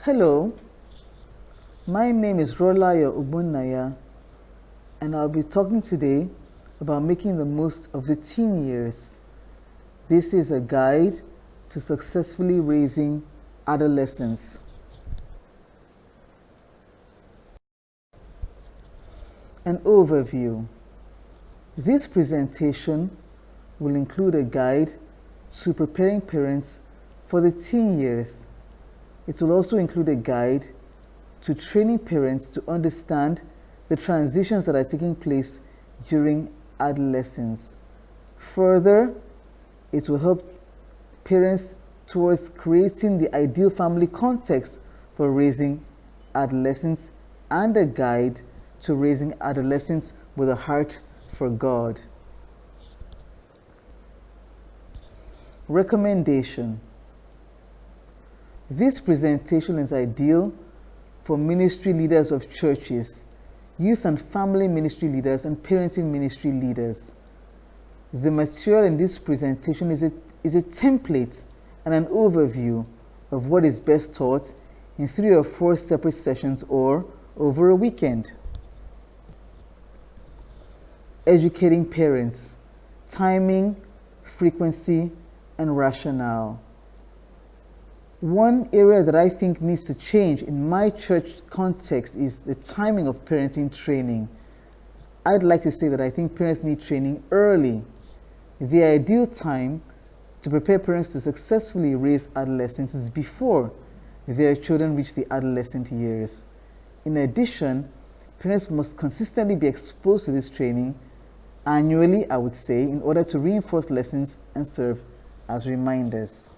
Hello, my name is Rolayo Ubunnaya, and I'll be talking today about making the most of the teen years. This is a guide to successfully raising adolescents. An overview. This presentation will include a guide to preparing parents for the teen years. It will also include a guide to training parents to understand the transitions that are taking place during adolescence. Further, it will help parents towards creating the ideal family context for raising adolescents and a guide to raising adolescents with a heart for God. Recommendation. This presentation is ideal for ministry leaders of churches, youth and family ministry leaders, and parenting ministry leaders. The material in this presentation is a template and an overview of what is best taught in 3 or 4 separate sessions or over a weekend. Educating parents, timing, frequency, and rationale. One area that I think needs to change in my church context is the timing of parenting training. I'd like to say that I think parents need training early. The ideal time to prepare parents to successfully raise adolescents is before their children reach the adolescent years. In addition, parents must consistently be exposed to this training annually, I would say, in order to reinforce lessons and serve as reminders.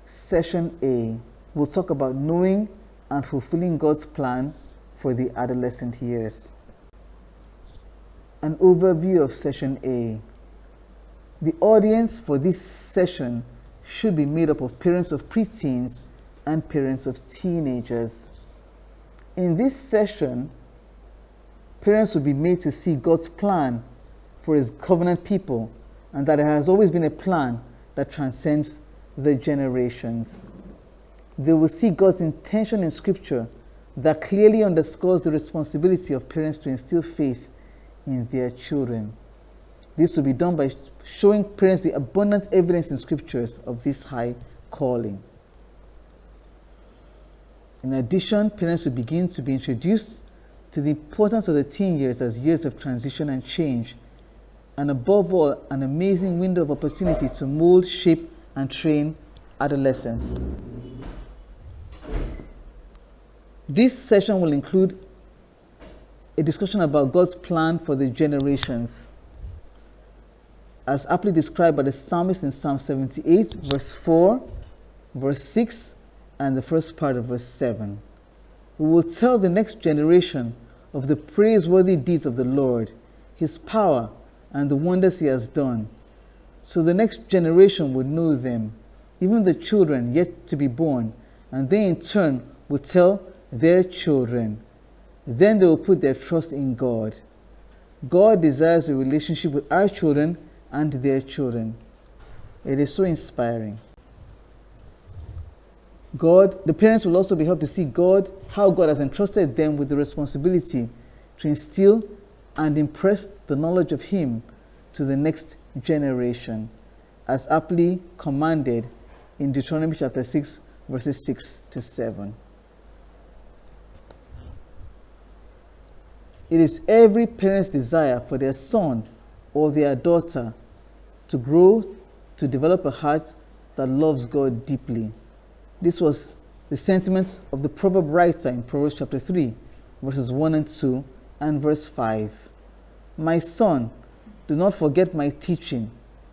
Session A, we'll talk about knowing and fulfilling God's plan for the adolescent years. An overview of Session A. The audience for this session should be made up of parents of preteens and parents of teenagers. In this session, parents will be made to see God's plan for His covenant people, and that it has always been a plan that transcends the generations. They will see God's intention in Scripture that clearly underscores the responsibility of parents to instill faith in their children. This will be done by showing parents the abundant evidence in Scriptures of this high calling. In addition, parents will begin to be introduced to the importance of the teen years as years of transition and change, and above all, an amazing window of opportunity to mold, shape, and train adolescents. This session will include a discussion about God's plan for the generations, as aptly described by the psalmist in Psalm 78, verse 4, verse 6, and the first part of verse 7. We will tell the next generation of the praiseworthy deeds of the Lord, His power, and the wonders He has done, so the next generation would know them, even the children yet to be born, and they in turn will tell their children. Then they will put their trust in God. God desires a relationship with our children and their children. It is so inspiring. The parents will also be helped to see how God has entrusted them with the responsibility to instill and impress the knowledge of Him to the next generation, as aptly commanded in Deuteronomy chapter 6, verses 6 to 7. It is every parent's desire for their son or their daughter to grow, to develop a heart that loves God deeply. This was the sentiment of the proverb writer in Proverbs chapter 3, verses 1 and 2, and verse 5. My son, do not forget my teaching,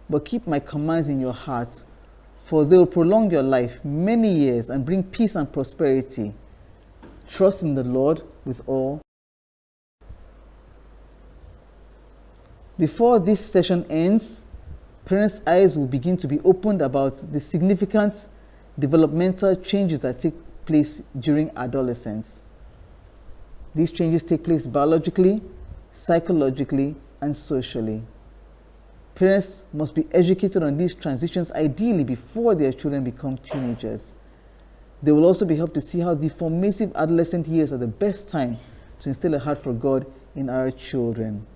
but keep my commands in your heart, for they will prolong your life many years and bring peace and prosperity. Trust in the Lord with all. Before this session ends, parents' eyes will begin to be opened about the significant developmental changes that take place during adolescence. These changes take place biologically, psychologically, and socially. Parents must be educated on these transitions, ideally before their children become teenagers. They will also be helped to see how the formative adolescent years are the best time to instill a heart for God in our children.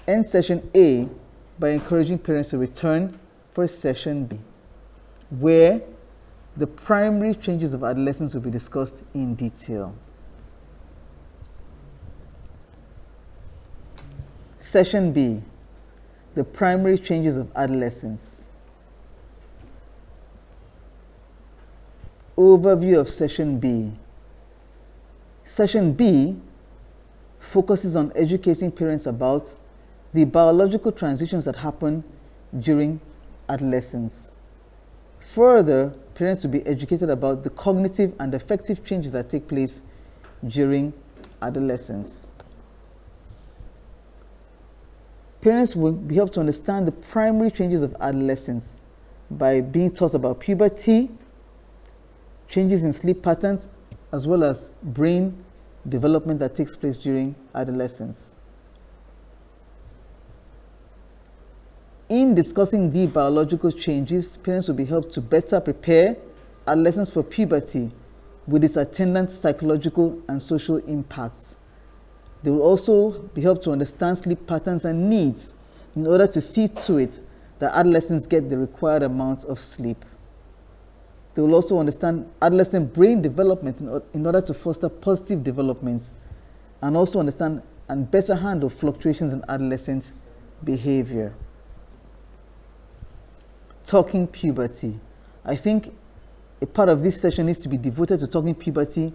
End session A by encouraging parents to return for session B, where the primary changes of adolescence will be discussed in detail. Session B, the primary changes of adolescence. Overview of Session B. Session B focuses on educating parents about the biological transitions that happen during adolescence. Further, parents will be educated about the cognitive and affective changes that take place during adolescence. Parents will be helped to understand the primary changes of adolescence by being taught about puberty, changes in sleep patterns, as well as brain development that takes place during adolescence. In discussing the biological changes, parents will be helped to better prepare adolescents for puberty with its attendant psychological and social impacts. They will also be helped to understand sleep patterns and needs in order to see to it that adolescents get the required amount of sleep. They will also understand adolescent brain development in order to foster positive development, and also understand and better handle fluctuations in adolescent behavior. Talking puberty. I think a part of this session needs to be devoted to talking puberty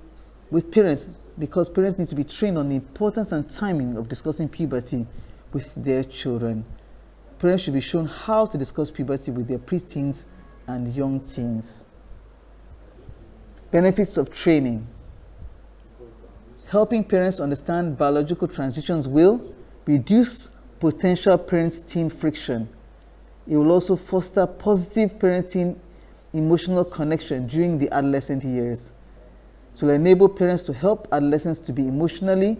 with parents, because parents need to be trained on the importance and timing of discussing puberty with their children. Parents should be shown how to discuss puberty with their preteens and young teens. Benefits of training. Helping parents understand biological transitions will reduce potential parent-teen friction. It will also foster positive parenting emotional connection during the adolescent years. It will enable parents to help adolescents to be emotionally,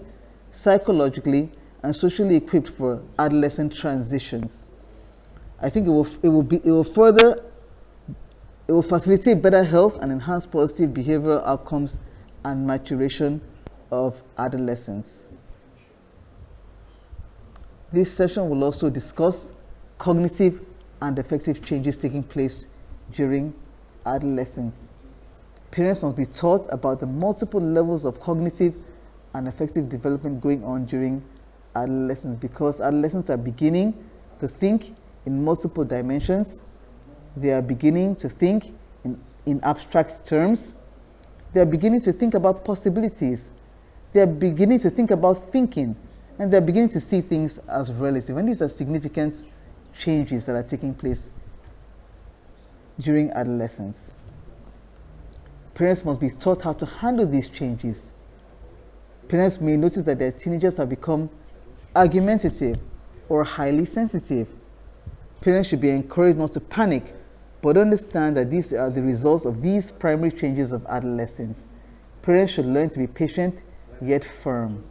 psychologically, and socially equipped for adolescent transitions. I think it will facilitate better health and enhance positive behavioral outcomes and maturation of adolescents. This session will also discuss cognitive and affective changes taking place during adolescence. Parents must be taught about the multiple levels of cognitive and affective development going on during adolescence, because adolescents are beginning to think in multiple dimensions. They are beginning to think in abstract terms. They are beginning to think about possibilities. They are beginning to think about thinking, and they are beginning to see things as relative. And these are significant changes that are taking place during adolescence. Parents must be taught how to handle these changes. Parents may notice that their teenagers have become argumentative or highly sensitive. Parents should be encouraged not to panic, but understand that these are the results of these primary changes of adolescence. Parents should learn to be patient yet firm.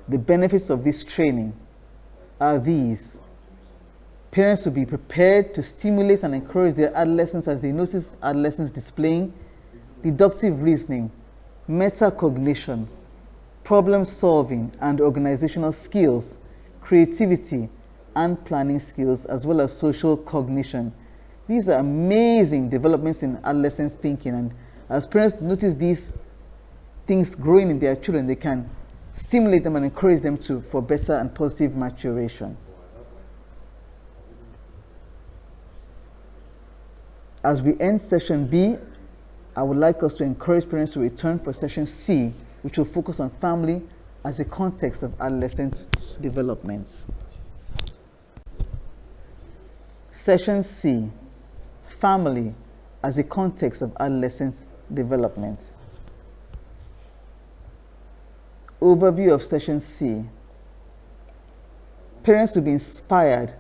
The benefits of this training are these. Parents will be prepared to stimulate and encourage their adolescents as they notice adolescents displaying deductive reasoning, metacognition, problem solving and organizational skills, creativity and planning skills, as well as social cognition. These are amazing developments in adolescent thinking, and as parents notice these things growing in their children, they can stimulate them and encourage them for better and positive maturation. As we end session B, I would like us to encourage parents to return for session C, which will focus on family as a context of adolescent development. Session C, family as a context of adolescent development. Overview of session C. Parents will be inspired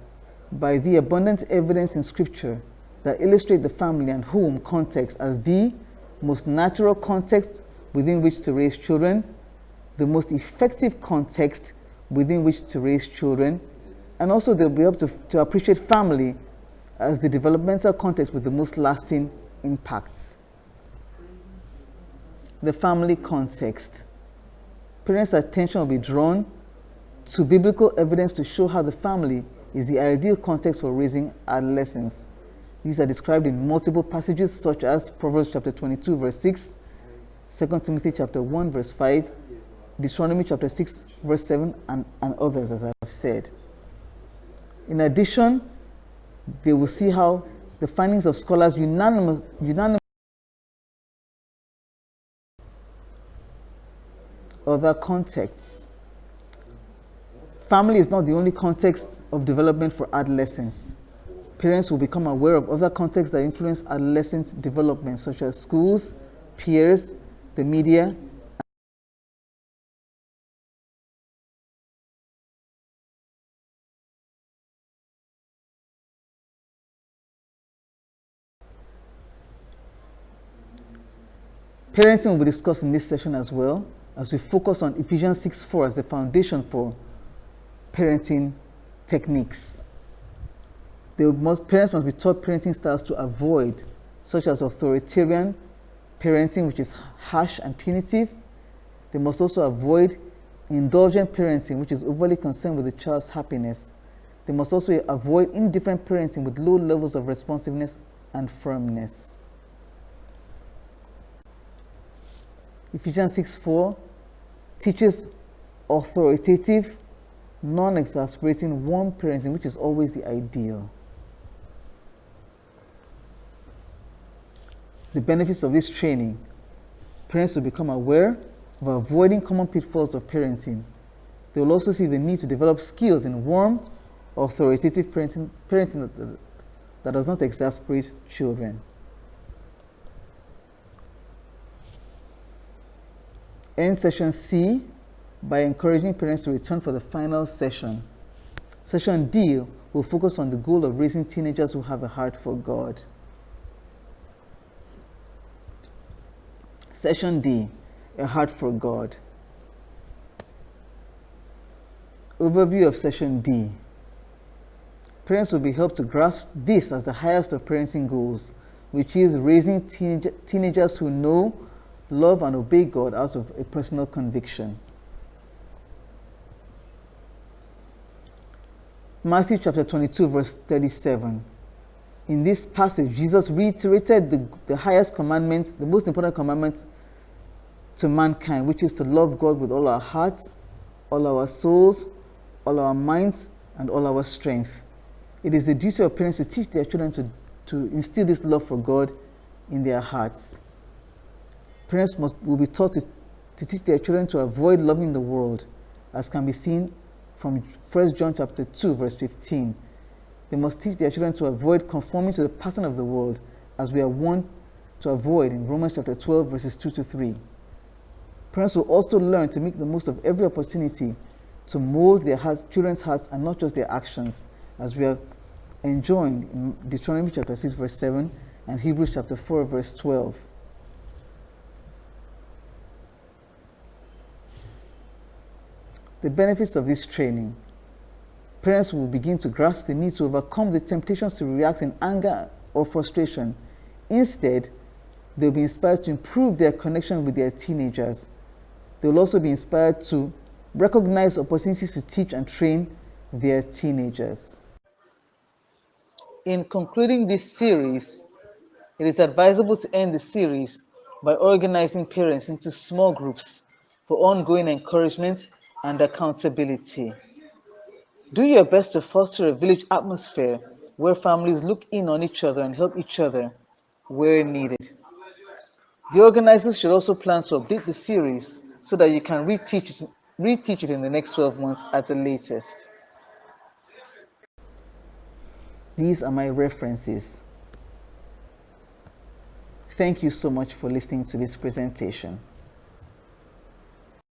by the abundant evidence in Scripture that illustrate the family and home context as the most natural context within which to raise children, the most effective context within which to raise children, and also they'll be able to appreciate family as the developmental context with the most lasting impacts. The family context. Parents' attention will be drawn to biblical evidence to show how the family is the ideal context for raising adolescents. These are described in multiple passages such as Proverbs chapter 22 verse 6, 2 Timothy chapter 1 verse 5, Deuteronomy chapter 6 verse 7, and others, as I have said. In addition, they will see how the findings of scholars unanimously other contexts. Family is not the only context of development for adolescents. Parents will become aware of other contexts that influence adolescents' development, such as schools, peers, the media. Parenting will be discussed in this session as well, as we focus on Ephesians 6:4 as the foundation for parenting techniques. Parents must be taught parenting styles to avoid, such as authoritarian parenting, which is harsh and punitive. They must also avoid indulgent parenting, which is overly concerned with the child's happiness. They must also avoid indifferent parenting with low levels of responsiveness and firmness. Ephesians 6:4 teaches authoritative, non-exasperating, warm parenting, which is always the ideal. The benefits of this training. Parents will become aware of avoiding common pitfalls of parenting. They will also see the need to develop skills in warm, authoritative parenting that does not exasperate children. End session C by encouraging parents to return for the final session. Session D will focus on the goal of raising teenagers who have a heart for God. Session D, a heart for God. Overview of Session D. Parents will be helped to grasp this as the highest of parenting goals, which is raising teenagers who know, love, and obey God out of a personal conviction. Matthew chapter 22 verse 37. In this passage, Jesus reiterated the highest commandment, the most important commandment to mankind, which is to love God with all our hearts, all our souls, all our minds, and all our strength. It is the duty of parents to teach their children to instill this love for God in their hearts. Parents will be taught to teach their children to avoid loving the world, as can be seen from 1 John chapter 2 verse 15. They must teach their children to avoid conforming to the pattern of the world, as we are warned to avoid in Romans chapter 12 verses 2 to 3. Parents will also learn to make the most of every opportunity to mold their children's hearts and not just their actions, as we are enjoined in Deuteronomy chapter 6 verse 7 and Hebrews chapter 4 verse 12. The benefits of this training. Parents will begin to grasp the need to overcome the temptations to react in anger or frustration. Instead, they'll be inspired to improve their connection with their teenagers. They will also be inspired to recognize opportunities to teach and train their teenagers. In concluding this series, it is advisable to end the series by organizing parents into small groups for ongoing encouragement and accountability. Do your best to foster a village atmosphere where families look in on each other and help each other where needed. The organizers should also plan to update the series so that you can reteach it in the next 12 months at the latest. These are my references. Thank you so much for listening to this presentation.